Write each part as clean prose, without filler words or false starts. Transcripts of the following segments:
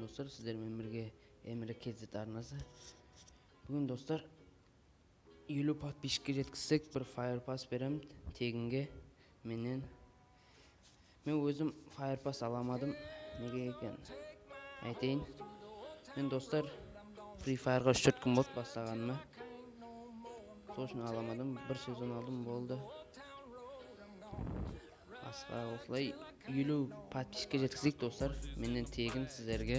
достар, сіздермен бірге Emre KZ арнасы. Бүгін достар 50 подписчикке жеткізсек, бір Firepass беремін тегінге. Мен өзім Firepass аламадым. Неге екен айтайын. Мен достар Free Fire'ға 3-4 күн болды бастағаныма. Сол үшін аламадым. Бір сезон алдым болды. Басқа осылай 50 подписчикке жеткізсек достар, менен тегін сіздерге.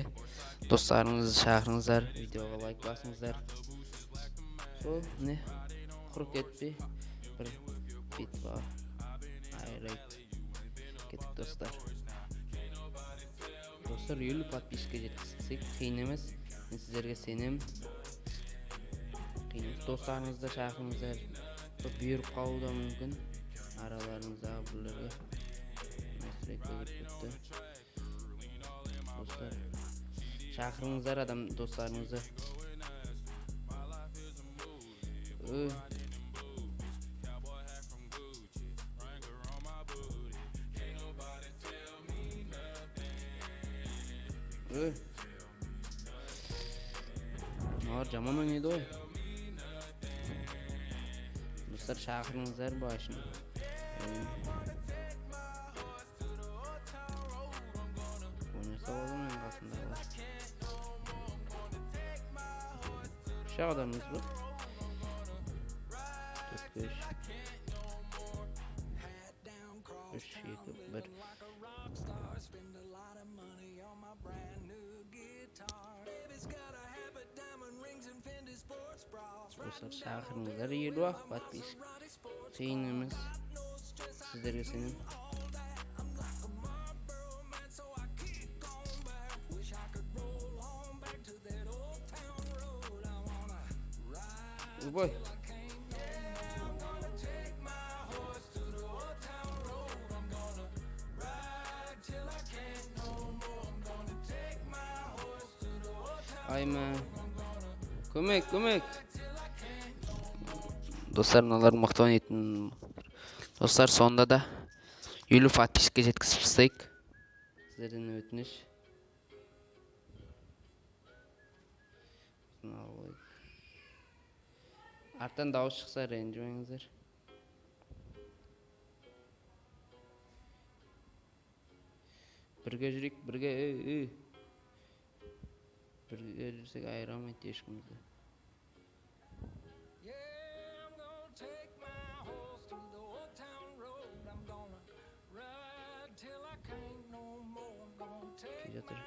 Достарыңызды шақырыңыздар, видеоға лайк басыңыздар. Сол не құр кетпей бір битва айрайт кеттік достар. Достар 50 подписчикке жеткізсек қиын емес. Мен сіздерге сенемін. Достарыңызды шақырыңыздар. Бұйырып қалуы да мүмкін. Араларыңыздағы бірлерге настройка көрсетті. Достар, шақырыңыздар адам достарыңызды. Мағар жаман ойнайды ғой. Достар, шақырыңыздар башын. Ойнаса болу мен қасындағылар. Үш адамымыз бұл. 4-5 3-2-1. Dostlar, şarkınızlar iyi duak batmış. Seynimiz sizlere senin. Boy. Ayman. Көмек. Достар, мыналар мықты ойнайтын. Достар, сонда да 50 подписчикке жеткізіп тастайық. Сіздерден өтініш. Арттан дауыс шықса ренжімеңіздер. Бірге жүрек, бірге жүрсек айыра алмайды ешкімізді. Жатыр.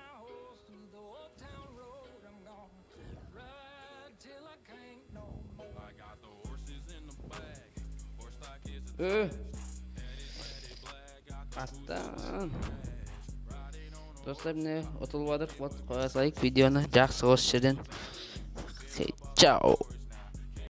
Аттан. Достар, не ұтылып адыр, қоя салайық видеоны. Жақсы осы жерден. Чао.